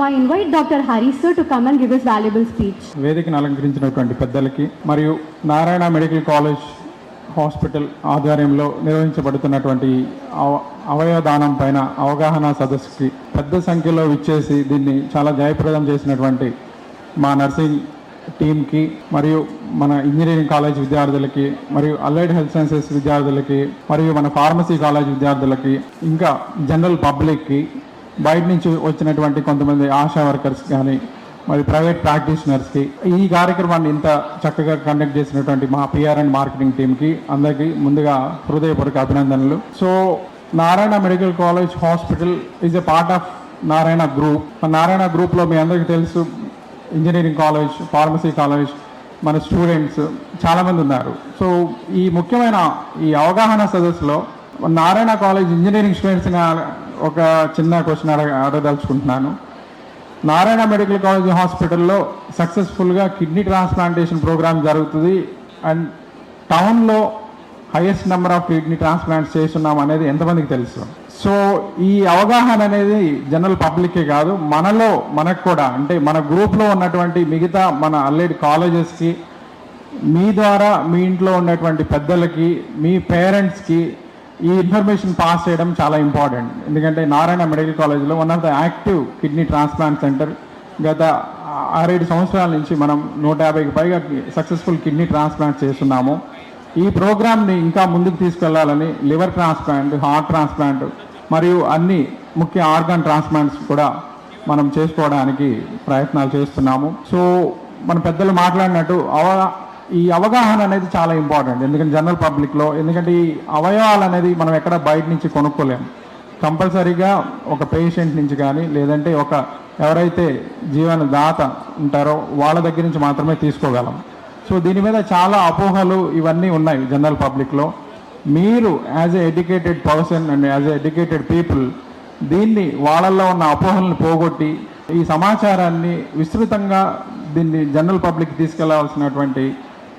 I invite Dr. Hari sir to come and give his valuable speech. వేదికను అలంకరించినటువంటి పెద్దలకి మరియు Narayana medical college hospital ఆధ్వర్యంలో నిర్వహించబడుతున్నటువంటి అవయవదానం పైన అవగాహన సదస్సుకి పెద్ద సంఖ్యలో విచ్చేసి దీన్ని చాలా జయప్రదం చేసినటువంటి మా నర్సింగ్ టీమ్కి మరియు మన ఇంజనీరింగ్ కాలేజ్ విద్యార్థులకి మరియు అలైడ్ హెల్త్ సైన్సెస్ విద్యార్థులకి మరియు మన ఫార్మసీ కాలేజ్ విద్యార్థులకి ఇంకా జనరల్ పబ్లిక్కి బయట నుంచి వచ్చినటువంటి కొంతమంది ఆశా వర్కర్స్ కానీ మరి ప్రైవేట్ ప్రాక్టీషనర్స్కి ఈ కార్యక్రమాన్ని ఇంత చక్కగా కండక్ట్ చేసినటువంటి మా పిఆర్ అండ్ మార్కెటింగ్ టీమ్కి అందరికీ ముందుగా హృదయపూర్వక అభినందనలు. So Narayana medical college hospital is a part of Narayana group. Narayana గ్రూప్లో మీ అందరికీ తెలుసు ఇంజనీరింగ్ కాలేజ్, ఫార్మసీ కాలేజ్, మన స్టూడెంట్స్ చాలామంది ఉన్నారు. సో ఈ ముఖ్యమైన ఈ అవగాహన సదస్సులో నారాయణ కాలేజ్ ఇంజనీరింగ్ స్టూడెంట్స్ని ఒక చిన్న క్వశ్చన్ అడగదలుచుకుంటున్నాను. నారాయణ మెడికల్ కాలేజ్ హాస్పిటల్లో సక్సెస్ఫుల్గా కిడ్నీ ట్రాన్స్ప్లాంటేషన్ ప్రోగ్రామ్ జరుగుతుంది అండ్ టౌన్లో highest number of kidney transplants చేస్తున్నాం అనేది ఎంతమందికి తెలుసు? సో ఈ అవగాహన అనేది జనరల్ పబ్లిక్కే కాదు, మనకు కూడా, అంటే మన గ్రూప్లో ఉన్నటువంటి మిగతా మన అల్లెడ్ కాలేజెస్కి, మీ ద్వారా మీ ఇంట్లో ఉన్నటువంటి పెద్దలకి, మీ పేరెంట్స్కి ఈ ఇన్ఫర్మేషన్ పాస్ చేయడం చాలా ఇంపార్టెంట్. ఎందుకంటే నారాయణ మెడికల్ కాలేజ్లో one of the active kidney transplant centre. గత 6-7 సంవత్సరాల నుంచి మనం 150కి పైగా సక్సెస్ఫుల్ కిడ్నీ ట్రాన్స్ప్లాంట్ చేస్తున్నాము. ఈ ప్రోగ్రామ్ని ఇంకా ముందుకు తీసుకెళ్లాలని లివర్ ట్రాన్స్ప్లాంట్, హార్ట్ ట్రాన్స్ప్లాంట్ మరియు అన్ని ముఖ్య ఆర్గాన్ ట్రాన్స్ప్లాంట్స్ కూడా మనం చేసుకోవడానికి ప్రయత్నాలు చేస్తున్నాము. సో మన పెద్దలు మాట్లాడినట్టు ఈ అవగాహన అనేది చాలా ఇంపార్టెంట్. ఎందుకంటే జనరల్ పబ్లిక్లో, ఎందుకంటే ఈ అవయవాలు అనేది మనం ఎక్కడ బయట నుంచి కొనుక్కోలేము. కంపల్సరీగా ఒక పేషెంట్ నుంచి కానీ లేదంటే ఎవరైతే జీవనదాత ఉంటారో వాళ్ళ దగ్గర నుంచి మాత్రమే తీసుకోగలం. సో దీని మీద చాలా అపోహలు ఇవన్నీ ఉన్నాయి జనరల్ పబ్లిక్లో. మీరు as a educated person and as a educated people దీన్ని, వాళ్ళల్లో ఉన్న అపోహలను పోగొట్టి ఈ సమాచారాన్ని విస్తృతంగా దీన్ని జనరల్ పబ్లిక్ తీసుకెళ్లాల్సినటువంటి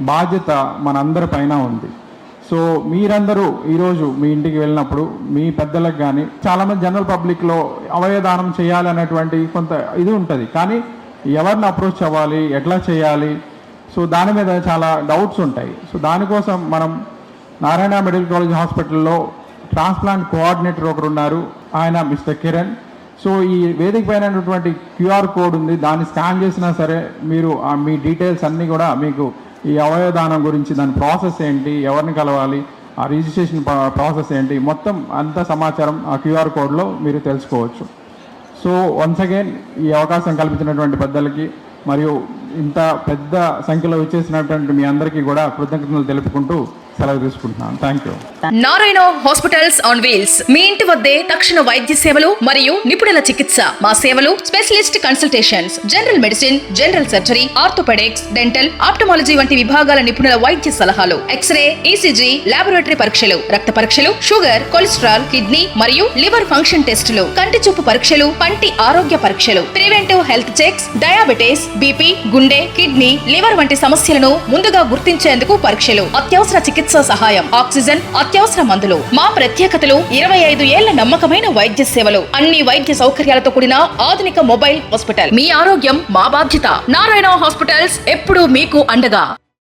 బాధ్యత మనందరి పైన ఉంది. సో మీరందరూ ఈరోజు మీ ఇంటికి వెళ్ళినప్పుడు మీ పెద్దలకు కానీ, చాలామంది జనరల్ పబ్లిక్లో అవయవదానం చేయాలనేటువంటి కొంత ఇది ఉంటుంది, కానీ ఎవరిని అప్రోచ్ అవ్వాలి, ఎట్లా చేయాలి, సో దాని మీద చాలా డౌట్స్ ఉంటాయి. సో దానికోసం మనం నారాయణ మెడికల్ కాలేజ్ హాస్పిటల్లో ట్రాన్స్ప్లాంట్ కోఆర్డినేటర్ ఒకరు ఉన్నారు, ఆయన మిస్టర్ కిరణ్. సో ఈ వేదిక పైన ఉన్నటువంటి క్యూఆర్ కోడ్ ఉంది, దాన్ని స్కాన్ చేసినా సరే మీరు మీ డీటెయిల్స్ అన్నీ కూడా మీకు ఈ అవయవదానం గురించి, దాని ప్రాసెస్ ఏంటి, ఎవరిని కలవాలి, ఆ రిజిస్ట్రేషన్ ప్రాసెస్ ఏంటి, మొత్తం అంత సమాచారం ఆ క్యూఆర్ కోడ్లో మీరు తెలుసుకోవచ్చు. సో వన్స్ అగైన్ ఈ అవకాశం కల్పించినటువంటి పెద్దలకి మరియు ఇంత పెద్ద సంఖ్యలో వచ్చేసినటువంటి మీ అందరికీ కూడా కృతజ్ఞతలు తెలుపుకుంటూ సెలవు తీసుకుంటున్నాను. Thank you. Narayana hospitals on wheels, మీ ఇంటి వద్దే తక్షణ వైద్య సేవలు మరియు నిపుణుల చికిత్స. మా సేవలు specialist consultations, general medicine, general surgery, orthopaedics, dental, ophthalmology వంటి విభాగాల నిపుణుల వైద్య సలహాలు, ఎక్స్రే, ఈసీజీ, లాబొరేటరీ పరీక్షలు, రక్త పరీక్షలు, షుగర్, కొలెస్ట్రాల్, కిడ్నీ మరియు లివర్ ఫంక్షన్ టెస్టులు, కంటి చూపు పరీక్షలు, పంటి ఆరోగ్య పరీక్షలు, preventive health checks, diabetes, BP, గుండె, కిడ్నీ, లివర్ వంటి సమస్యలను ముందుగా గుర్తించేందుకు పరీక్షలు, అత్యవసర చికిత్స సహాయం, ఆక్సిజన్, అత్యవసర మందులు. మా ప్రత్యేకతలు 25 ఏళ్ల నమ్మకమైన వైద్య సేవలు, అన్ని వైద్య సౌకర్యాలతో కూడిన ఆధునిక మొబైల్ హాస్పిటల్. మీ ఆరోగ్యం మా బాధ్యత. నారాయణ హాస్పిటల్స్ ఎప్పుడూ మీకు అండగా.